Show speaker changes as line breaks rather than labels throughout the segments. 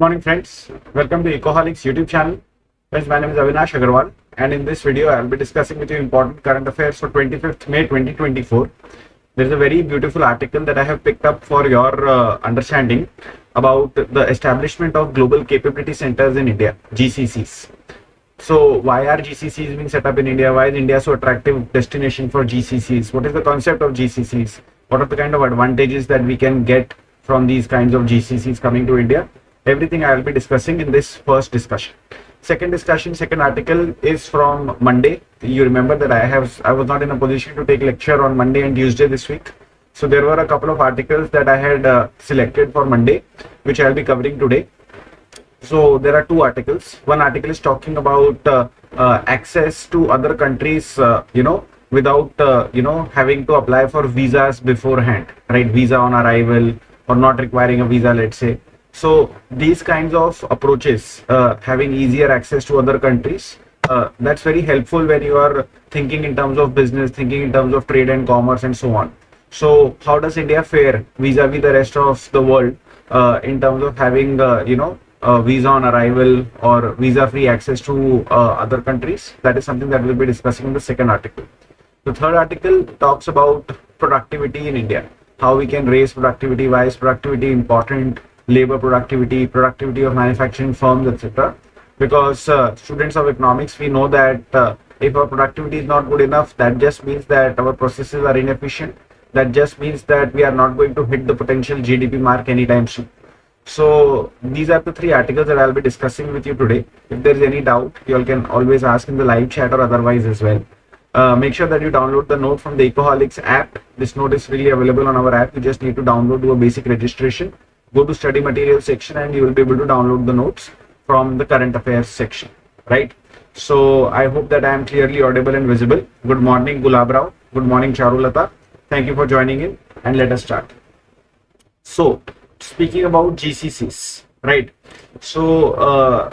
Morning friends, welcome to Ecoholics YouTube channel. Friends, my name is Avinash Agarwal, and in this video I will be discussing with you important current affairs for 25th May 2024. There is a very beautiful article that I have picked up for your understanding about the establishment of global capability centers in India, GCCs. So why are GCCs being set up in India? Why is India so attractive destination for GCCs? What is the concept of GCCs? What are the kind of advantages that we can get from these kinds of GCCs coming to India? Everything I will be discussing in this first discussion. Second article is from Monday. You remember that I was not in a position to take lecture on Monday and Tuesday this week. So there were a couple of articles that I had selected for Monday, which I'll be covering today. So there are two articles. One article is talking about access to other countries, without having to apply for visas beforehand, right? Visa on arrival or not requiring a visa, let's say. So these kinds of approaches, having easier access to other countries, that's very helpful when you are thinking in terms of business, thinking in terms of trade and commerce and so on. So how does India fare vis-a-vis the rest of the world in terms of having visa on arrival or visa-free access to other countries? That is something that we'll be discussing in the second article. The third article talks about productivity in India, how we can raise productivity, why is productivity important, labor productivity, productivity of manufacturing firms, etc. Because students of economics, we know that if our productivity is not good enough, that just means that our processes are inefficient. That just means that we are not going to hit the potential GDP mark anytime soon. So these are the three articles that I'll be discussing with you today. If there is any doubt, you all can always ask in the live chat or otherwise as well. Make sure that you download the note from the Ecoholics app. This note is freely available on our app. You just need to download, do a basic registration, go to study materials section, and you will be able to download the notes from the current affairs section, right? So I hope that I am clearly audible and visible. Good morning, Gulabrao. Good morning, Charulata. Thank you for joining in, and let us start. So speaking about GCCs, right? So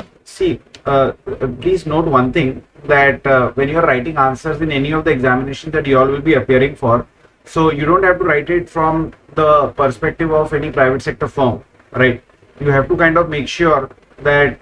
please note one thing, that when you are writing answers in any of the examinations that you all will be appearing for, so you don't have to write it from the perspective of any private sector firm, right? You have to kind of make sure that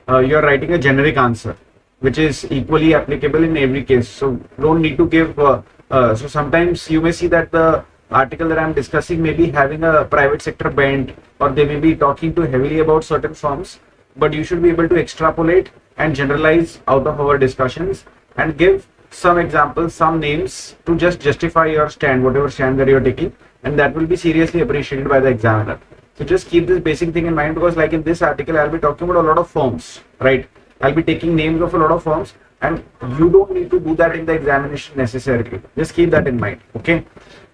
you're writing a generic answer which is equally applicable in every case. So don't need to give so sometimes you may see that the article that I'm discussing may be having a private sector bent, or they may be talking too heavily about certain firms, but you should be able to extrapolate and generalize out of our discussions and give some examples, some names to just justify your stand, whatever stand that you're taking, and that will be seriously appreciated by the examiner. So just keep this basic thing in mind, because like in this article I'll be talking about a lot of firms, right? I'll be taking names of a lot of firms, and you don't need to do that in the examination necessarily. Just keep that in mind, okay?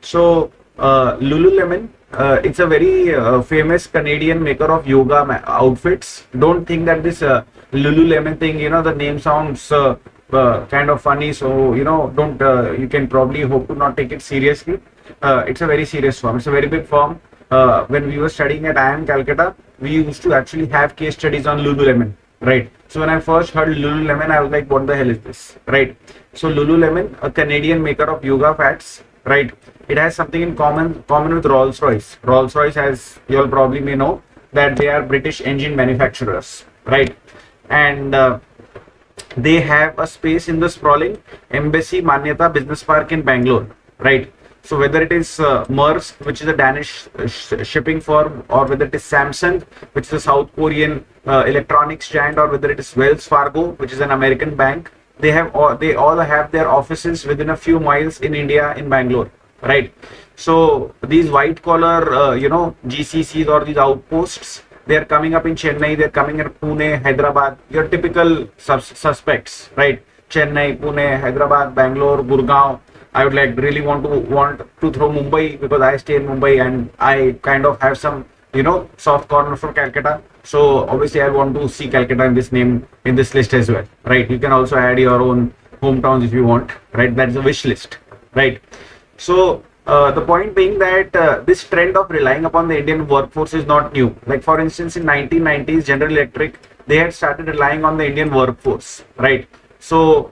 So Lululemon, it's a very famous Canadian maker of yoga outfits. Don't think that this Lululemon thing, the name sounds kind of funny, so don't you can probably hope to not take it seriously. It's a very serious firm. It's a very big firm. When we were studying at IIM Calcutta, we used to actually have case studies on Lululemon, right? So when I first heard Lululemon, I was like, what the hell is this, right? So Lululemon, a Canadian maker of yoga fats, right? It has something in common with Rolls-Royce. Rolls-Royce, as you all probably may know, that they are British engine manufacturers, right? And they have a space in the sprawling Embassy Manyata Business Park in Bangalore, right? So whether it is Maersk, which is a Danish shipping firm, or whether it is Samsung, which is a South Korean electronics giant, or whether it is Wells Fargo, which is an American bank, they all have their offices within a few miles in India, in Bangalore, right? So these white collar GCCs, or these outposts, they are coming up in Chennai, they're coming in Pune, Hyderabad, your typical suspects, right? Chennai, Pune, Hyderabad, Bangalore, Gurgaon. I would really want to throw Mumbai, because I stay in Mumbai and I kind of have some soft corner for Calcutta. So obviously I want to see Calcutta in this list as well, right? You can also add your own hometowns if you want, right? That's a wish list, right? So the point being that this trend of relying upon the Indian workforce is not new. Like for instance, in 1990s, General Electric, they had started relying on the Indian workforce, right? So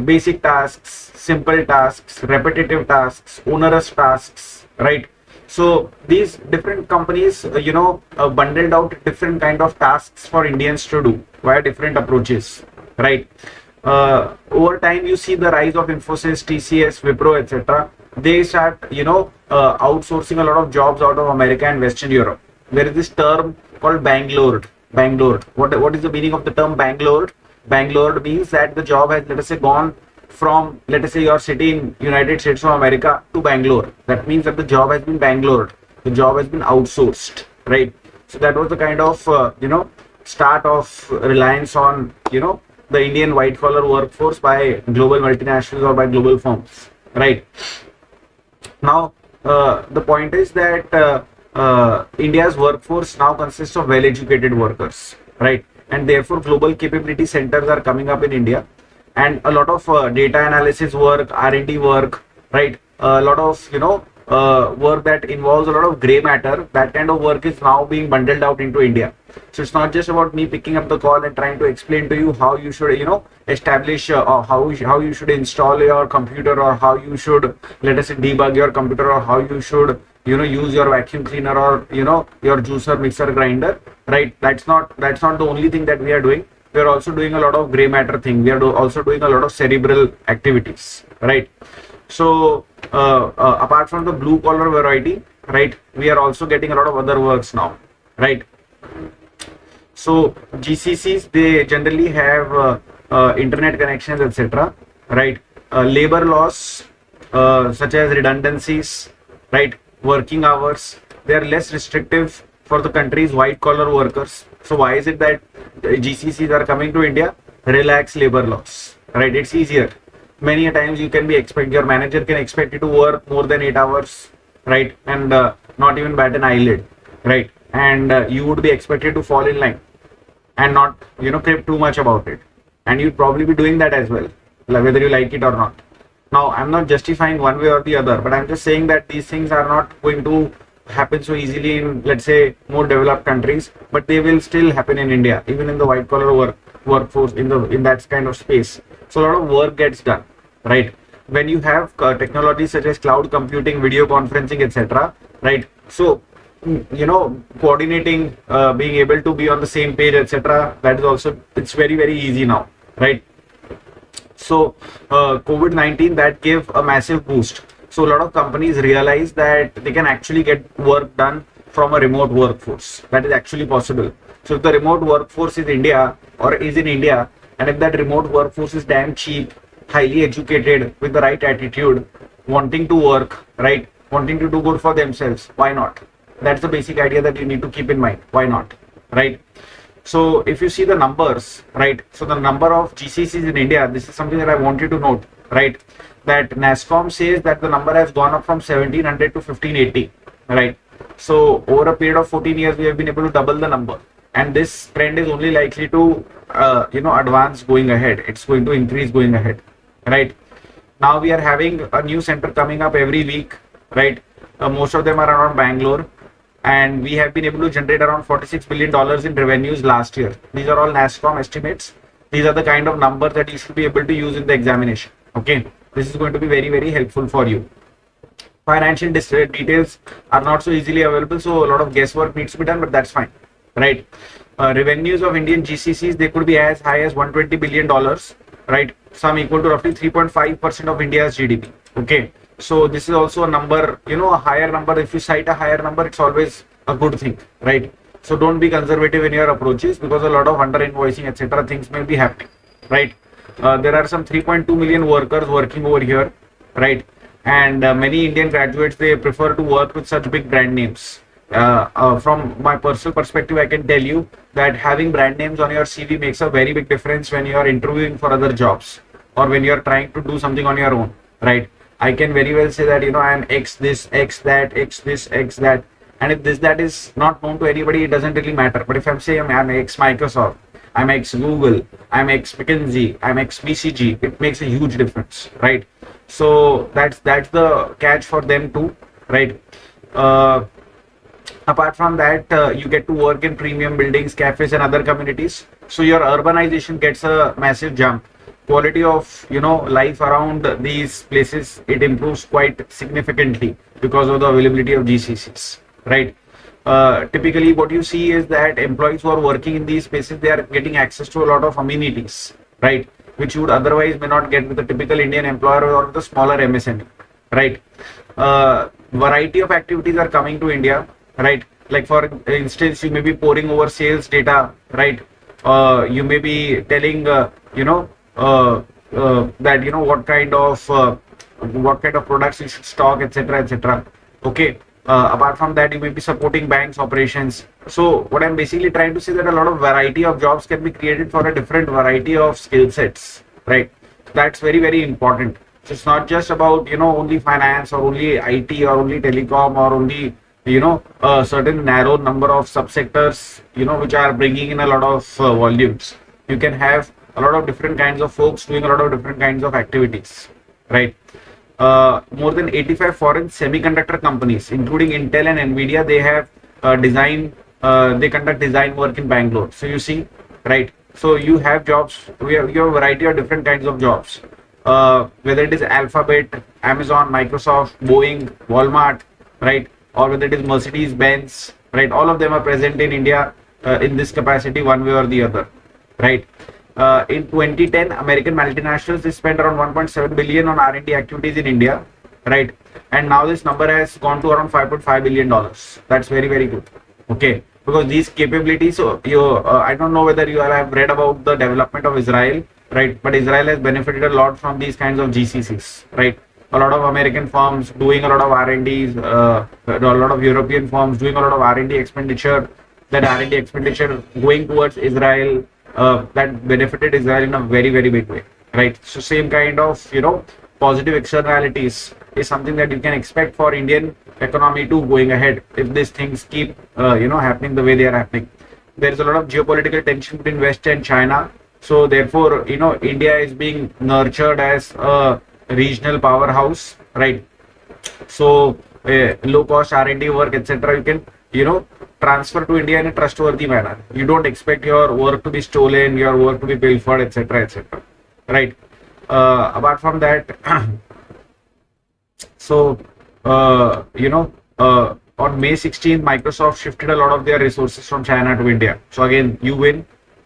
basic tasks, simple tasks, repetitive tasks, onerous tasks, right? So these different companies, bundled out different kind of tasks for Indians to do via different approaches, right? Over time, you see the rise of Infosys, TCS, Wipro, etc. They start, outsourcing a lot of jobs out of America and Western Europe. There is this term called Bangalore. Bangalore. What is the meaning of the term Bangalore? Bangalore means that the job has, let us say, gone from, let us say, your city in United States of America to Bangalore. That means that the job has been Bangalore. The job has been outsourced, right? So that was the kind of, start of reliance on, the Indian white collar workforce by global multinationals or by global firms, right? Now, the point is that India's workforce now consists of well-educated workers, right? And therefore, global capability centers are coming up in India, and a lot of data analysis work, R&D work, right? A lot of work that involves a lot of gray matter. That kind of work is now being bundled out into India. So it's not just about me picking up the call and trying to explain to you how you should, establish or how you should install your computer, or how you should, let us say, debug your computer, or how you should, use your vacuum cleaner, or your juicer, mixer, grinder, right? That's not the only thing that we are doing. We are also doing a lot of gray matter thing. We are also doing a lot of cerebral activities, right? So apart from the blue collar variety, right, we are also getting a lot of other works now, right? So GCCs, they generally have internet connections, etc., right? Labor laws, such as redundancies, right? Working hours, they are less restrictive for the country's white collar workers. So why is it that GCCs are coming to India? Relax labor laws, right? It's easier. Many a times you can be your manager can expect you to work more than 8 hours, right? And not even bat an eyelid, right? And you would be expected to fall in line and not, crib too much about it. And you'd probably be doing that as well, whether you like it or not. Now, I'm not justifying one way or the other, but I'm just saying that these things are not going to happen so easily in, let's say, more developed countries, but they will still happen in India, even in the white collar workforce, in that kind of space. So a lot of work gets done, right? When you have technologies such as cloud computing, video conferencing, etc., right? So coordinating, being able to be on the same page, etc., that is also, it's very, very easy now, right? So COVID-19, that gave a massive boost. So a lot of companies realize that they can actually get work done from a remote workforce. That is actually possible. So if the remote workforce is India, or is in India, and if that remote workforce is damn cheap, highly educated, with the right attitude, wanting to work, right, wanting to do good for themselves, why not? That's the basic idea that you need to keep in mind. Why not, right? So if you see the numbers, right, so the number of GCCs in India, this is something that I wanted to note, right, that NASSCOM says that the number has gone up from 1700 to 1580, right? So over a period of 14 years, we have been able to double the number, and this trend is only likely to, advance going ahead. It's going to increase going ahead, right? Now we are having a new center coming up every week, right? Most of them are around Bangalore, and we have been able to generate around $46 billion in revenues last year. These are all NASSCOM estimates. These are the kind of numbers that you should be able to use in the examination. Okay, this is going to be very, very helpful for you. Financial details are not so easily available, so a lot of guesswork needs to be done, but that's fine, right? Revenues of Indian GCCs, they could be as high as $120 billion, right? Some equal to roughly 3.5% of India's GDP. Okay, so this is also a number, a higher number. If you cite a higher number, it's always a good thing, right? So don't be conservative in your approaches, because a lot of under invoicing, etc., things may be happening, right? There are some 3.2 million workers working over here, right? And many Indian graduates, they prefer to work with such big brand names. From my personal perspective, I can tell you that having brand names on your CV makes a very big difference when you are interviewing for other jobs, or when you are trying to do something on your own, right? I can very well say that, I am X this, X that, X this, X that. And if that is not known to anybody, it doesn't really matter. But if I'm saying I'm X Microsoft, I'm X Google, I'm X McKinsey, I'm X BCG, it makes a huge difference, right? So that's the catch for them too, right? Apart from that, you get to work in premium buildings, cafes, and other communities. So your urbanization gets a massive jump. Quality of life around these places, it improves quite significantly. because of the availability of GCCs, right? Typically what you see is that employees who are working in these spaces, they are getting access to a lot of amenities, right, which you would otherwise may not get with the typical Indian employer or the smaller MSME, right? Variety of activities are coming to India, right? Like for instance, you may be pouring over sales data, right? You may be telling that what kind of products you should stock, etc., etc. Okay. Apart from that, you may be supporting banks operations. So what I'm basically trying to say that a lot of variety of jobs can be created for a different variety of skill sets, right? That's very, very important. So it's not just about only finance or only IT or only telecom or only a certain narrow number of subsectors which are bringing in a lot of volumes. You can have a lot of different kinds of folks doing a lot of different kinds of activities, right? More than 85 foreign semiconductor companies, including Intel and Nvidia, they have they conduct design work in Bangalore. So you see, right? So you have jobs, you have a variety of different kinds of jobs. Whether it is Alphabet, Amazon, Microsoft, Boeing, Walmart, right? Or whether it is Mercedes Benz, right? All of them are present in India in this capacity one way or the other, right? In 2010, American multinationals, they spent around 1.7 billion on R&D activities in India, right? And now this number has gone to around 5.5 billion dollars. That's very, very good. Okay, because these capabilities, so I don't know whether you all have read about the development of Israel, right? But Israel has benefited a lot from these kinds of GCCs, right? A lot of American firms doing a lot of R&Ds, a lot of European firms doing a lot of R&D expenditure. That R&D expenditure going towards Israel, that benefited Israel in a very, very big way, right? So same kind of positive externalities is something that you can expect for Indian economy too going ahead if these things keep happening the way they are happening. There is a lot of geopolitical tension between West and China, so therefore India is being nurtured as a regional powerhouse, right? So low cost R&D work, etc., you can transfer to India in a trustworthy manner. You don't expect your work to be stolen, your work to be pilfered, etc., etc., right? Apart from that, so on May 16th, Microsoft shifted a lot of their resources from China to India. So again, you win,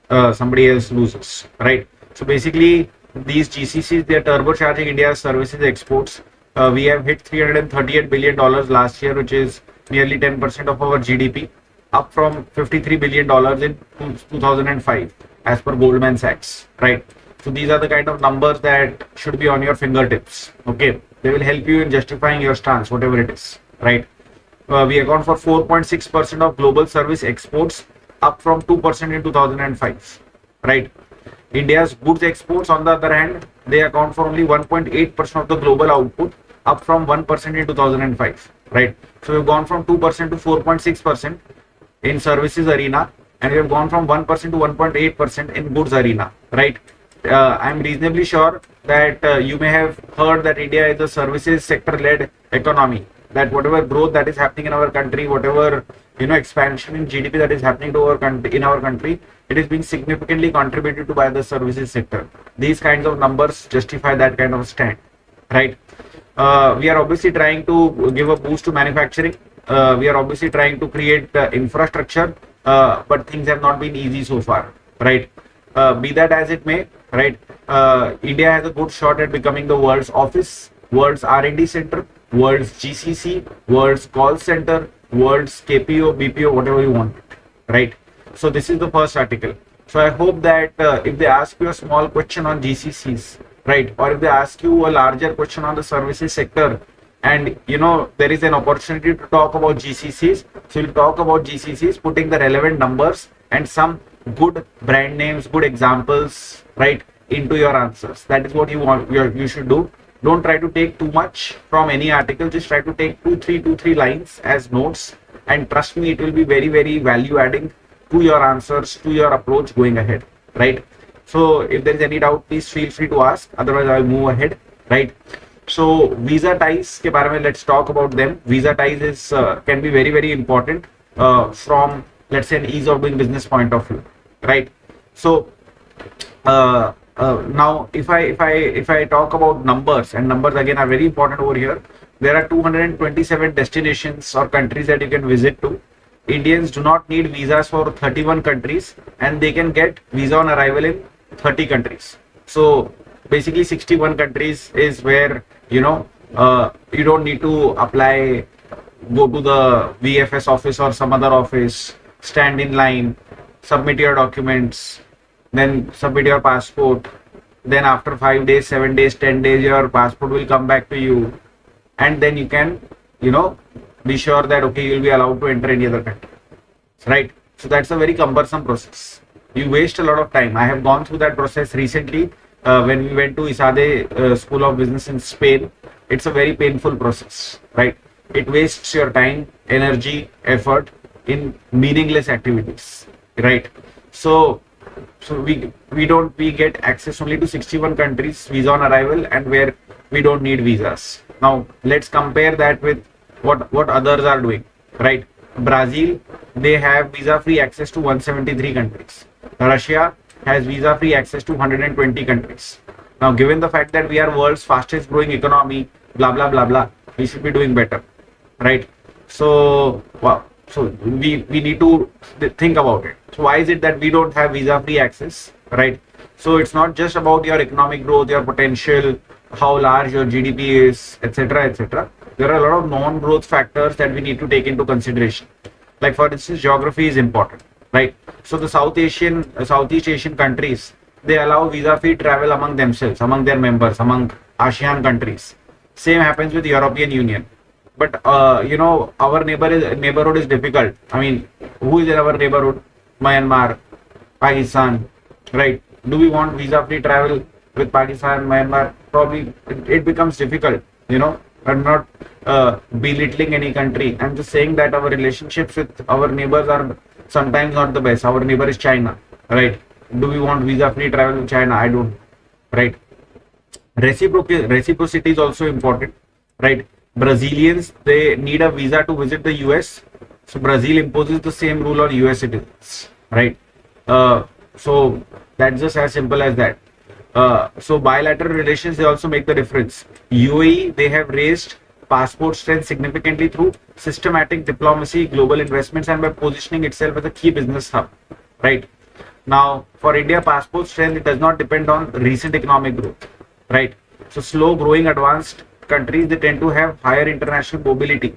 somebody else loses, right? So basically, these GCCs, they are turbocharging India's services exports. We have hit $338 billion last year, which is nearly 10% of our GDP, up from $53 billion in 2005, as per Goldman Sachs, right? So these are the kind of numbers that should be on your fingertips, okay? They will help you in justifying your stance, whatever it is, right? We account for 4.6% of global service exports, up from 2% in 2005, right? India's goods exports, on the other hand, they account for only 1.8% of the global output, up from 1% in 2005, right? So we've gone from 2% to 4.6% in services arena, and we have gone from 1% to 1.8% in goods arena, right? I'm reasonably sure that you may have heard that India is a services sector-led economy, that whatever growth that is happening in our country, whatever expansion in GDP that is happening to our country, in our country, it is being significantly contributed to by the services sector. These kinds of numbers justify that kind of stand, right? We are obviously trying to give a boost to manufacturing. We are obviously trying to create infrastructure, but things have not been easy so far, right? Be that as it may, right? India has a good shot at becoming the world's office, world's R&D center, world's GCC, world's call center, world's KPO, BPO, whatever you want, right? So this is the first article. So I hope that if they ask you a small question on GCCs, right, or if they ask you a larger question on the services sector, and there is an opportunity to talk about GCCs, so you'll talk about GCCs, putting the relevant numbers and some good brand names, good examples, right, into your answers. That is what you should do. Don't try to take too much from any article. Just try to take two, three lines as notes, and trust me, it will be very, very value adding to your answers, to your approach going ahead, right? So if there is any doubt, please feel free to ask. Otherwise, I will move ahead, right? So visa ties ke baare mein, let's talk about them. Visa ties is can be very, very important from, let's say, an ease of doing business point of view, right? So now if I talk about numbers, and numbers again are very important over here. there are 227 destinations or countries that you can visit to. Indians do not need visas for 31 countries, and they can get visa on arrival in 30 countries. So basically 61 countries is where, you don't need to apply, go to the VFS office or some other office, stand in line, submit your documents, then submit your passport. Then after 5 days, 7 days, 10 days, your passport will come back to you, and then you can, be sure that okay, you'll be allowed to enter any other country, right? So that's a very cumbersome process. You waste a lot of time. I have gone through that process recently when we went to ISADE School of Business in Spain. It's a very painful process, right? It wastes your time, energy, effort in meaningless activities, right? So we get access only to 61 countries visa on arrival, and where we don't need visas. Now let's compare that with what others are doing, right? Brazil, they have visa free access to 173 countries. Russia has visa free access to 120 countries. Now given the fact that we are world's fastest growing economy, blah blah blah blah, we should be doing better, right? So we need to think about it. So why is it that we don't have visa free access, right? So it's not just about your economic growth, your potential, how large your GDP is, etc., etc. There are a lot of non-growth factors that we need to take into consideration. Like for instance, geography is important, right? So the Southeast Asian countries, they allow visa-free travel among themselves, among their members, among ASEAN countries. Same happens with European Union. But our neighborhood is difficult. I mean, who is in our neighborhood? Myanmar, Pakistan, right? Do we want visa-free travel with Pakistan, Myanmar? Probably it becomes difficult. I'm not belittling any country. I'm just saying that our relationships with our neighbors are sometimes not the best. Our neighbor is China, right? Do we want visa-free travel with China? I don't, right? Reciprocity is also important, right? Brazilians, they need a visa to visit the US. So Brazil imposes the same rule on US citizens, right? So that's just as simple as that. So bilateral relations, they also make the difference. UAE, they have raised passport strength significantly through systematic diplomacy, global investments, and by positioning itself as a key business hub, right? Now, for India, passport strength, it does not depend on recent economic growth, right? So slow growing advanced countries, they tend to have higher international mobility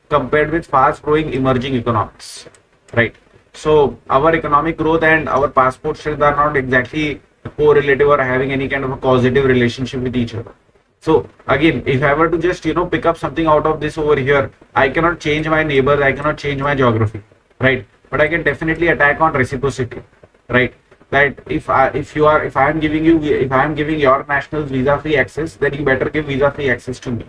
compared with fast growing emerging economies, right? So our economic growth and our passport strength are not exactly correlative or having any kind of a causative relationship with each other. So again, if I were to just pick up something out of this over here, I cannot change my neighbors, I cannot change my geography, right? But I can definitely attack on reciprocity, right? That if I am giving your nationals visa free access, then you better give visa free access to me,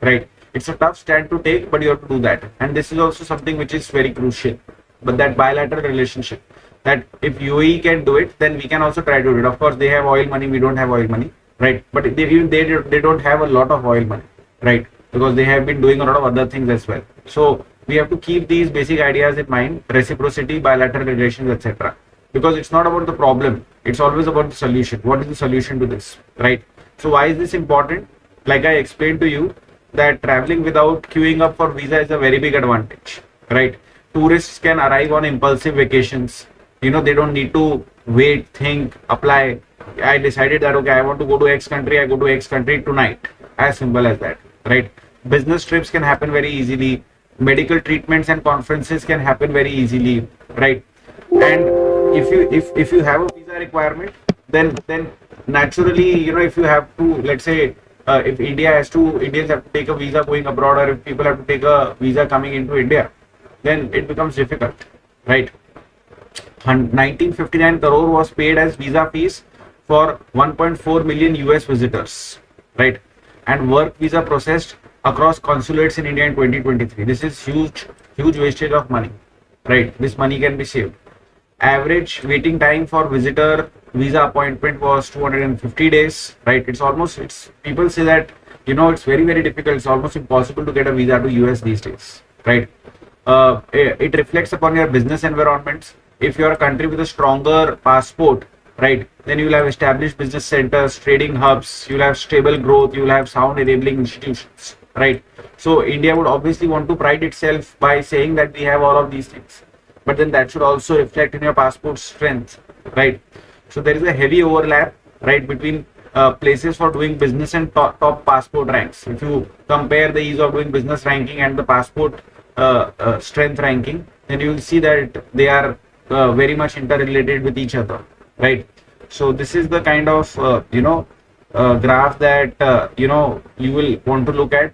right? It's a tough stand to take, but you have to do that. And this is also something which is very crucial. But that bilateral relationship, that if UAE can do it, then we can also try to do it. Of course, they have oil money, we don't have oil money, right? But they don't have a lot of oil money, right? Because they have been doing a lot of other things as well. So we have to keep these basic ideas in mind: reciprocity, bilateral relations, etc. Because it's not about the problem, it's always about the solution. What is the solution to this, right? So why is this important? Like I explained to you, that traveling without queuing up for visa is a very big advantage, right? Tourists can arrive on impulsive vacations. They don't need to wait, think, apply. I decided that okay, I want to go to X country, I go to X country tonight. As simple as that, right? Business trips can happen very easily. Medical treatments and conferences can happen very easily, right? And if you have a visa requirement, then naturally, if you have to, let's say, if Indians have to take a visa going abroad, or if people have to take a visa coming into India, then it becomes difficult, right? 1959 crore was paid as visa fees for 1.4 million US visitors, right? And work visa processed across consulates in India in 2023. This is huge wastage of money, right? This money can be saved. Average waiting time for visitor visa appointment was 250 days, right? People say that it's very difficult, it's almost impossible to get a visa to US these days, right? It reflects upon your business environments. If you're a country with a stronger passport, right, then you'll have established business centers, trading hubs, you'll have stable growth, you'll have sound enabling institutions, right? So India would obviously want to pride itself by saying that we have all of these things, but then that should also reflect in your passport strength, right? So there is a heavy overlap, right, between places for doing business and top passport ranks. If you compare the ease of doing business ranking and the passport strength ranking, then you will see that they are very much interrelated with each other, right? So this is the kind of graph that you will want to look at.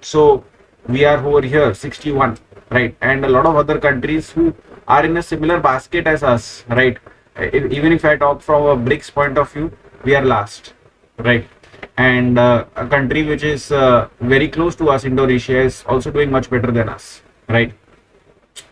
So we are over here 61, right, and a lot of other countries who are in a similar basket as us, right? Even if I talk from a BRICS point of view, we are last, right? And a country which is very close to us, Indonesia, is also doing much better than us, right?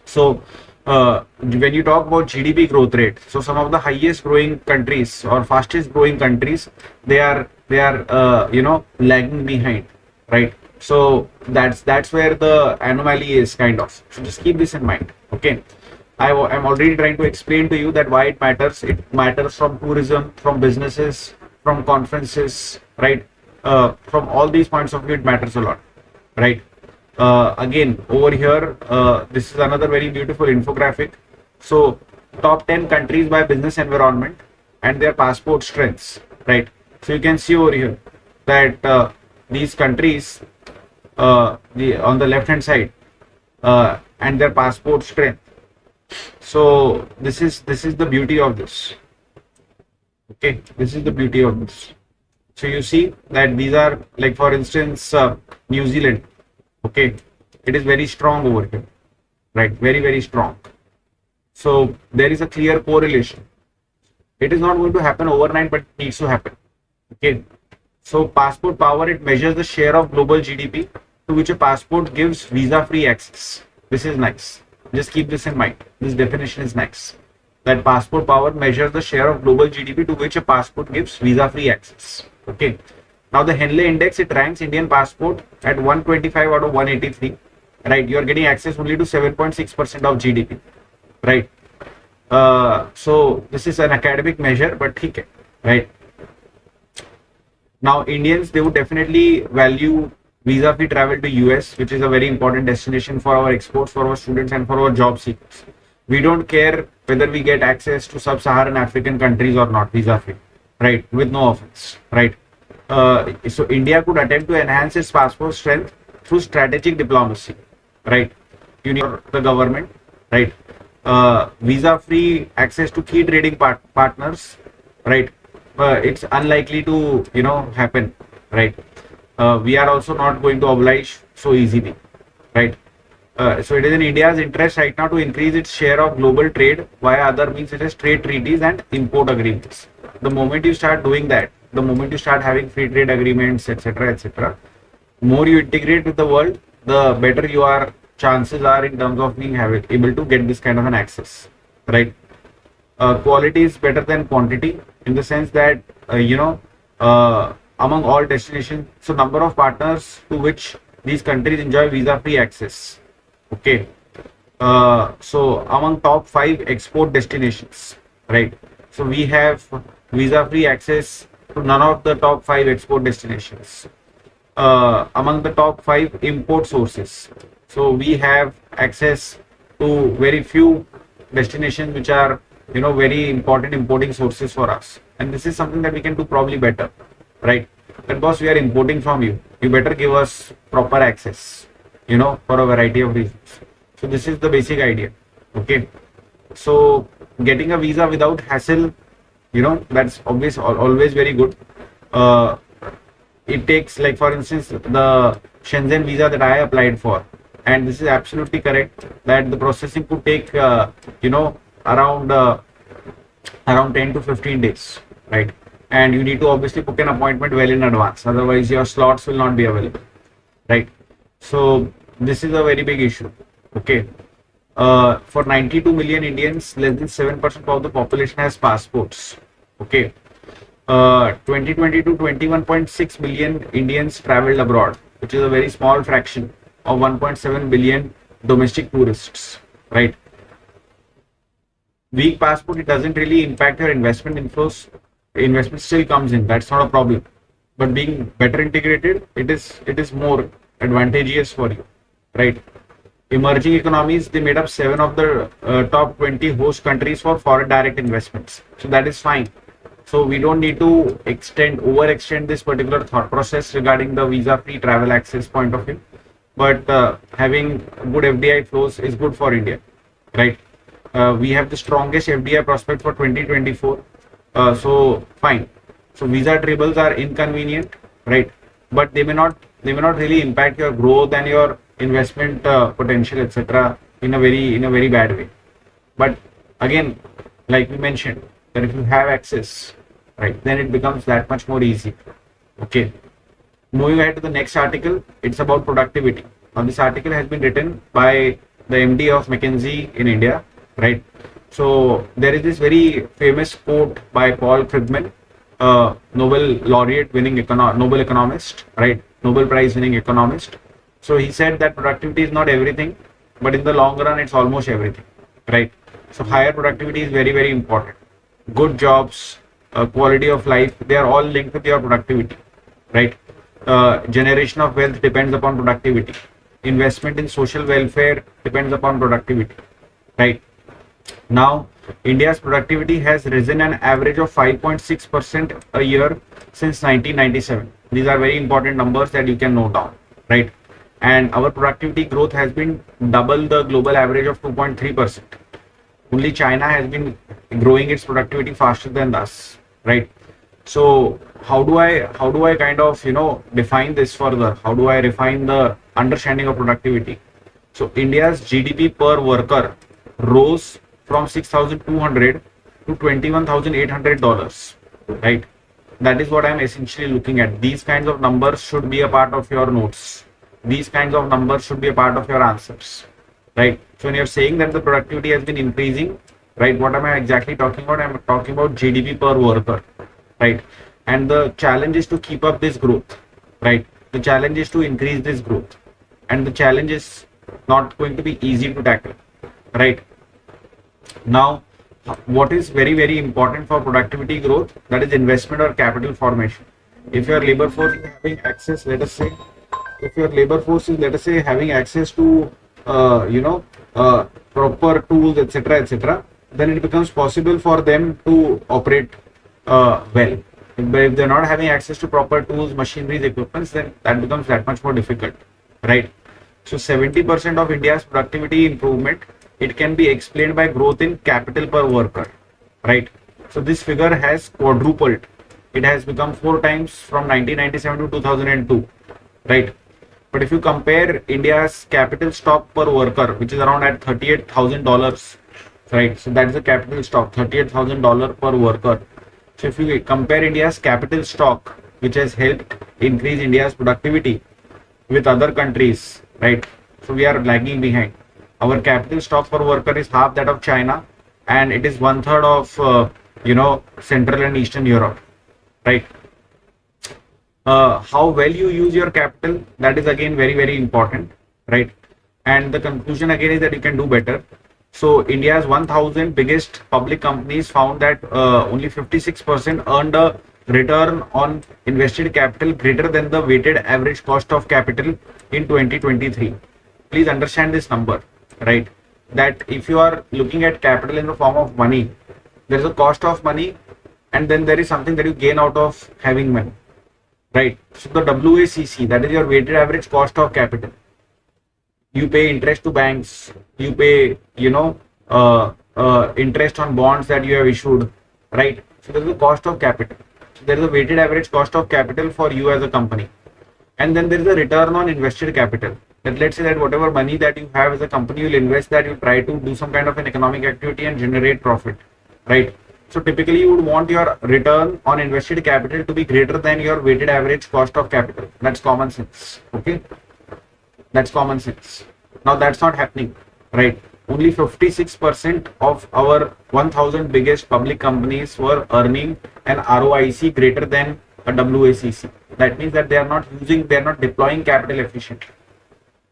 So when you talk about GDP growth rate, so some of the highest growing countries or fastest growing countries, they are lagging behind, right? So that's where the anomaly is, kind of. So just keep this in mind, okay? I'm already trying to explain to you that why it matters. It matters from tourism, from businesses, from conferences, right? From all these points of view, it matters a lot, right? Again, over here, this is another very beautiful infographic. So top 10 countries by business environment and their passport strengths, right? So you can see over here that these countries, on the left hand side, and their passport strength. So this is the beauty of this. Okay, this is the beauty of this. So you see that these are, like, for instance, New Zealand. Okay, it is very strong over here, right? Very strong. So there is a clear correlation. It is not going to happen overnight, but it needs to happen. Okay, so passport power, it measures the share of global GDP to which a passport gives visa-free access. This is nice. Just keep this in mind. This definition is nice. That passport power measures the share of global GDP to which a passport gives visa-free access. Okay. Now the Henley Index, it ranks Indian passport at 125 out of 183. Right. You are getting access only to 7.6% of GDP. Right. So this is an academic measure, but okay. Right. Now Indians, they would definitely value visa-free travel to US, which is a very important destination for our exports, for our students, and for our job seekers. We don't care whether we get access to sub-Saharan African countries or not, visa-free, right? With no offense, right? So India could attempt to enhance its passport strength through strategic diplomacy, right? You need the government, right? Visa-free access to key trading partners, right? It's unlikely to, happen, right? We are also not going to oblige so easily, right? So it is in India's interest right now to increase its share of global trade via other means such as trade treaties and import agreements. The moment you start doing that, the moment you start having free trade agreements, etc., more you integrate with the world, the better your chances are in terms of being able to get this kind of an access, right? Quality is better than quantity in the sense that, among all destinations, so number of partners to which these countries enjoy visa-free access. Okay, so among top 5 export destinations, right? So we have visa-free access to none of the top 5 export destinations. Among the top 5 import sources, so we have access to very few destinations which are, very important importing sources for us. And this is something that we can do probably better, right? But boss, we are importing from you. You better give us proper access, for a variety of reasons. So this is the basic idea. Okay. So getting a visa without hassle, that's always very good. It takes, like, for instance, the Shenzhen visa that I applied for, and this is absolutely correct that the processing could take, around 10 to 15 days, right? And you need to obviously book an appointment well in advance, otherwise your slots will not be available, right? So this is a very big issue. Okay, for 92 million Indians, less than 7% of the population has passports. Okay, 2022, 21.6 million Indians traveled abroad, which is a very small fraction of 1.7 billion domestic tourists, right? Weak passport, it doesn't really impact your investment inflows. Investment still comes in, that's not a problem. But being better integrated, it is more advantageous for you, right? Emerging economies, they made up 7 of the top 20 host countries for foreign direct investments. So that is fine. So we don't need to overextend this particular thought process regarding the visa-free travel access point of view. But having good FDI flows is good for India, right? We have the strongest FDI prospect for 2024. So fine. So visa tribbles are inconvenient, right? But they may not really impact your growth and your investment potential, etc. in a very bad way. But again, like we mentioned, that if you have access, right, then it becomes that much more easy. Okay. Moving ahead to the next article, it's about productivity. Now, this article has been written by the MD of McKinsey in India, right? So there is this very famous quote by Paul Krugman, Nobel laureate winning Nobel economist, right? Nobel Prize winning economist. So he said that productivity is not everything, but in the long run, it's almost everything, right? So higher productivity is very important. Good jobs, quality of life, they are all linked with your productivity, right? Generation of wealth depends upon productivity. Investment in social welfare depends upon productivity, right? Now, India's productivity has risen an average of 5.6% a year since 1997. These are very important numbers that you can note down, right? And our productivity growth has been double the global average of 2.3%. Only China has been growing its productivity faster than us, right? So how do I kind of define this further? How do I refine the understanding of productivity? So India's GDP per worker rose from 6,200 to $21,800, right? That is what I'm essentially looking at. These kinds of numbers should be a part of your notes. These kinds of numbers should be a part of your answers, right? So when you're saying that the productivity has been increasing, right, what am I exactly talking about? I'm talking about GDP per worker, right? And the challenge is to keep up this growth, right? The challenge is to increase this growth, and the challenge is not going to be easy to tackle, right? Now, what is very important for productivity growth? That is investment or capital formation. If your labor force is having access, let us say, having access to proper tools, etc., then it becomes possible for them to operate well. But if they're not having access to proper tools, machineries, equipments, then that becomes that much more difficult, right? So 70% of India's productivity improvement, it can be explained by growth in capital per worker, right? So this figure has quadrupled. It has become 4 times from 1997 to 2002, right? But if you compare India's capital stock per worker, which is around at $38,000, right? So that is the capital stock, $38,000 per worker. So if you compare India's capital stock, which has helped increase India's productivity with other countries, right? So we are lagging behind. Our capital stock per worker is half that of China, and it is 1/3 of Central and Eastern Europe, right? How well you use your capital, that is again very important, right? And the conclusion again is that you can do better. So India's 1,000 biggest public companies found that only 56% earned a return on invested capital greater than the weighted average cost of capital in 2023. Please understand this number, right? That if you are looking at capital in the form of money, there is a cost of money, and then there is something that you gain out of having money, right? So the WACC, that is your weighted average cost of capital. You pay interest to banks, you pay interest on bonds that you have issued, right? So there is a cost of capital. So there is a weighted average cost of capital for you as a company, and then there is a return on invested capital. That let's say that whatever money that you have as a company, you'll invest that, you try to do some kind of an economic activity and generate profit, right? So typically you would want your return on invested capital to be greater than your weighted average cost of capital. That's common sense, okay? That's common sense. Now that's not happening, right? Only 56% of our 1,000 biggest public companies were earning an ROIC greater than a WACC. That means that they are not deploying capital efficiently.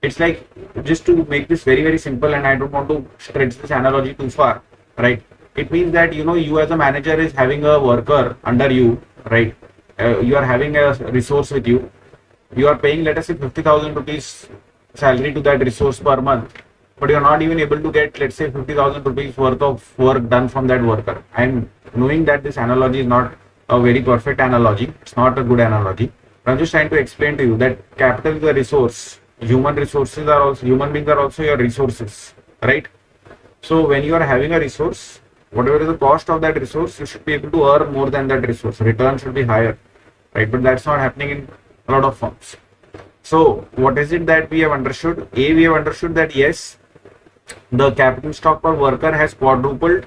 It's like, just to make this very simple, and I don't want to stretch this analogy too far, right? It means that you as a manager is having a worker under you, right? You are having a resource with you, you are paying, let us say, 50,000 rupees salary to that resource per month, but you're not even able to get, let's say, 50,000 rupees worth of work done from that worker. I'm knowing that this analogy is not a very perfect analogy. It's not a good analogy. But I'm just trying to explain to you that capital is a resource. Human resources are also, human beings are also your resources, right? So when you are having a resource, whatever is the cost of that resource, you should be able to earn more than that resource. Return should be higher, right? But that's not happening in a lot of firms. So what is it that we have understood? We have understood that yes, the capital stock per worker has quadrupled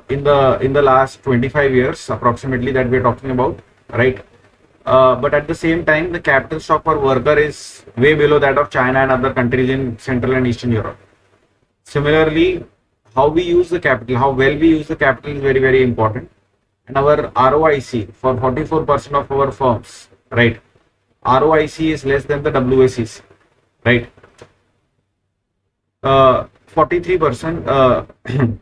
in the last 25 years approximately that we are talking about, right? But at the same time, the capital stock per worker is way below that of China and other countries in Central and Eastern Europe. Similarly, how we use the capital, how well we use the capital is very, very important. And our ROIC for 44% of our firms, right? ROIC is less than the WACC, right? 43%.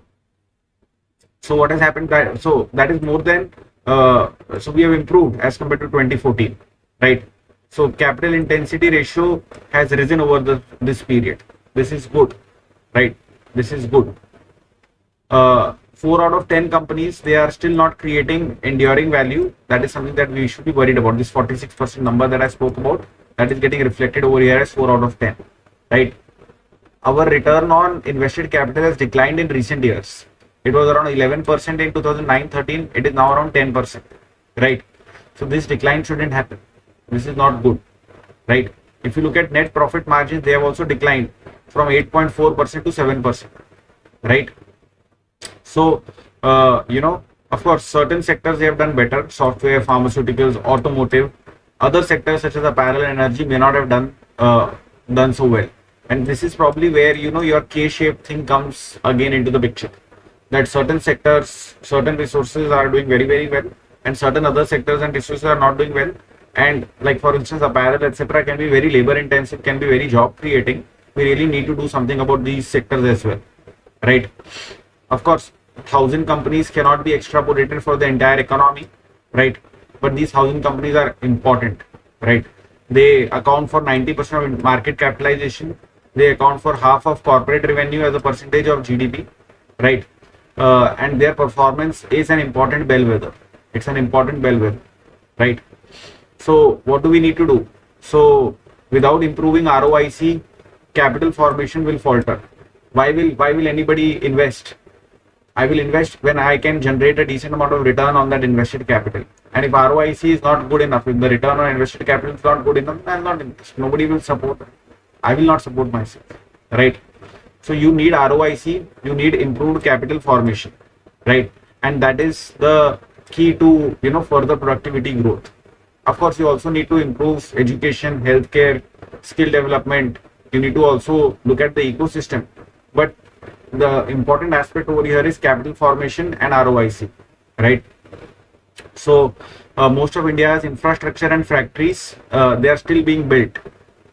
So what has happened? So that is more than. So we have improved as compared to 2014, right? So capital intensity ratio has risen over this period. This is good, right? This is good. 4 out of 10 companies, they are still not creating enduring value. That is something that we should be worried about. This 46% number that I spoke about, that is getting reflected over here as 4 out of 10, right? Our return on invested capital has declined in recent years. It was around 11% in 2009-13. It is now around 10%, right? So this decline shouldn't happen. This is not good, right? If you look at net profit margins, they have also declined from 8.4% to 7%, right? So, of course, certain sectors they have done better: software, pharmaceuticals, automotive. Other sectors such as apparel and energy may not have done so well. And this is probably where your K-shaped thing comes again into the picture. That certain sectors, certain resources are doing very, very well, and certain other sectors and resources are not doing well. And like for instance, apparel, etc., can be very labor intensive, can be very job creating. We really need to do something about these sectors as well, right? Of course, 1,000 companies cannot be extrapolated for the entire economy, right? But these 1,000 companies are important, right? They account for 90% of market capitalization. They account for half of corporate revenue as a percentage of GDP, right? And their performance is an important bellwether. It's an important bellwether, right? So what do we need to do? So without improving ROIC, capital formation will falter. Why will anybody invest? I will invest when I can generate a decent amount of return on that invested capital. And if ROIC is not good enough, if the return on invested capital is not good enough, I'm not interested. Nobody will support. I will not support myself, right? So you need ROIC, you need improved capital formation, right? And that is the key to further productivity growth. Of course, you also need to improve education, healthcare, skill development. You need to also look at the ecosystem. But the important aspect over here is capital formation and ROIC, right? So most of India's infrastructure and factories, they are still being built.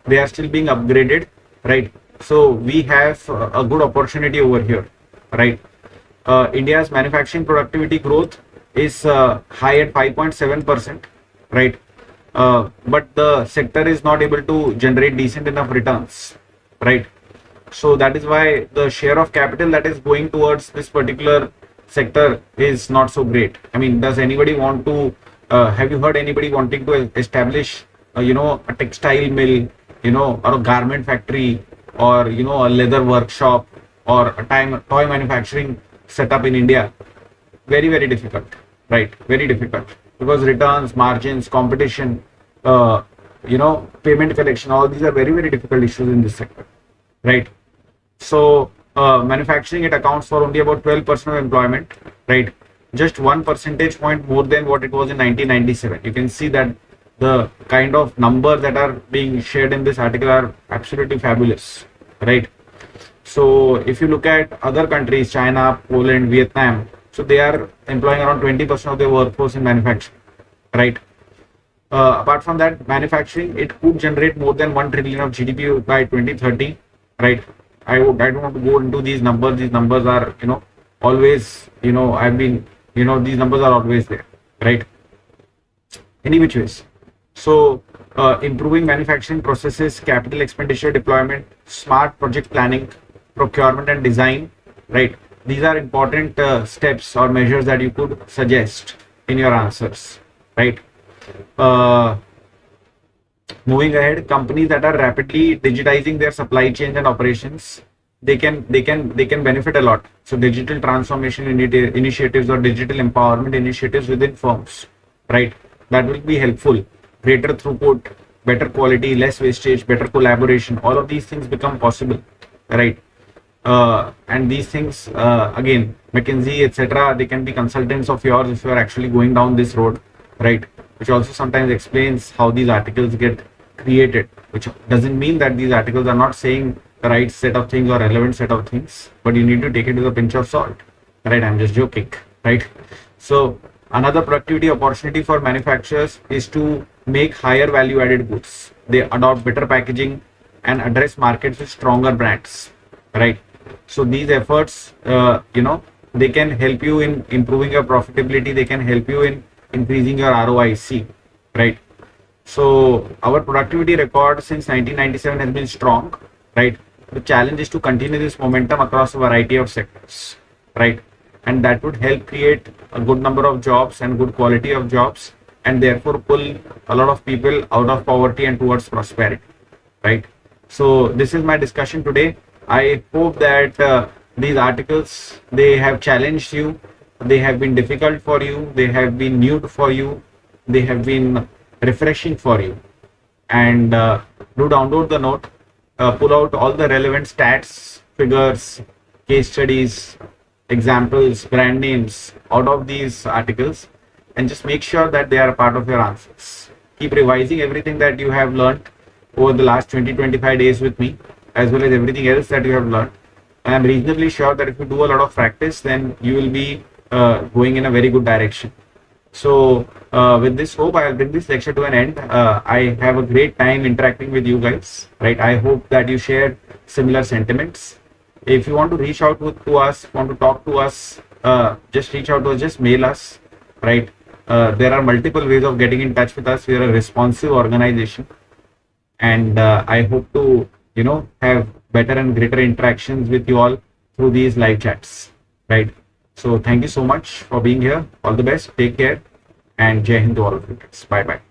They are still being upgraded, right? So we have a good opportunity over here, right? India's manufacturing productivity growth is high at 5.7%, right? But the sector is not able to generate decent enough returns, right? So that is why the share of capital that is going towards this particular sector is not so great. I mean, does anybody want to, have you heard anybody wanting to establish, a textile mill, or a garment factory, or, a leather workshop, or a toy manufacturing setup in India? Very, very difficult, right? Very difficult, because returns, margins, competition, payment collection, all these are very, very difficult issues in this sector, right? So manufacturing, it accounts for only about 12% of employment, right? Just 1 percentage point more than what it was in 1997. You can see that the kind of numbers that are being shared in this article are absolutely fabulous, right? So if you look at other countries, China, Poland, Vietnam, so they are employing around 20% of their workforce in manufacturing, right? Apart from that, manufacturing, it could generate more than 1 trillion of GDP by 2030, right? I don't want to go into these numbers. These numbers are, always, these numbers are always there, right? Any which ways. So improving manufacturing processes, capital expenditure deployment, smart project planning, procurement and design, right? These are important steps or measures that you could suggest in your answers, right? Moving ahead, companies that are rapidly digitizing their supply chains and operations, they can benefit a lot. So digital transformation initiatives or digital empowerment initiatives within firms, right? That will be helpful. Greater throughput, better quality, less wastage, better collaboration. All of these things become possible, right? And these things, again, McKinsey, etc., they can be consultants of yours if you are actually going down this road, right? Which also sometimes explains how these articles get created, which doesn't mean that these articles are not saying the right set of things or relevant set of things, but you need to take it with a pinch of salt, right? I'm just joking, right? So another productivity opportunity for manufacturers is to make higher value added goods. They adopt better packaging and address markets with stronger brands, right? So these efforts, they can help you in improving your profitability. They can help you in increasing your ROIC, right? So our productivity record since 1997 has been strong, right? The challenge is to continue this momentum across a variety of sectors, right? And that would help create a good number of jobs and good quality of jobs, and therefore pull a lot of people out of poverty and towards prosperity, right? So this is my discussion today. I hope that these articles, they have challenged you, they have been difficult for you, they have been new for you, they have been refreshing for you. And do download the note, pull out all the relevant stats, figures, case studies, examples, brand names out of these articles, and just make sure that they are a part of your answers. Keep revising everything that you have learned over the last 20-25 days with me, as well as everything else that you have learned. I am reasonably sure that if you do a lot of practice, then you will be going in a very good direction. So with this hope, I'll bring this lecture to an end. I have a great time interacting with you guys, right? I hope that you share similar sentiments. If you want to reach out to us, want to talk to us, just reach out to us, just mail us, right? There are multiple ways of getting in touch with us. We are a responsive organization, and I hope to have better and greater interactions with you all through these live chats, right? So thank you so much for being here. All the best. Take care, and Jai Hind to all of you guys. Bye bye.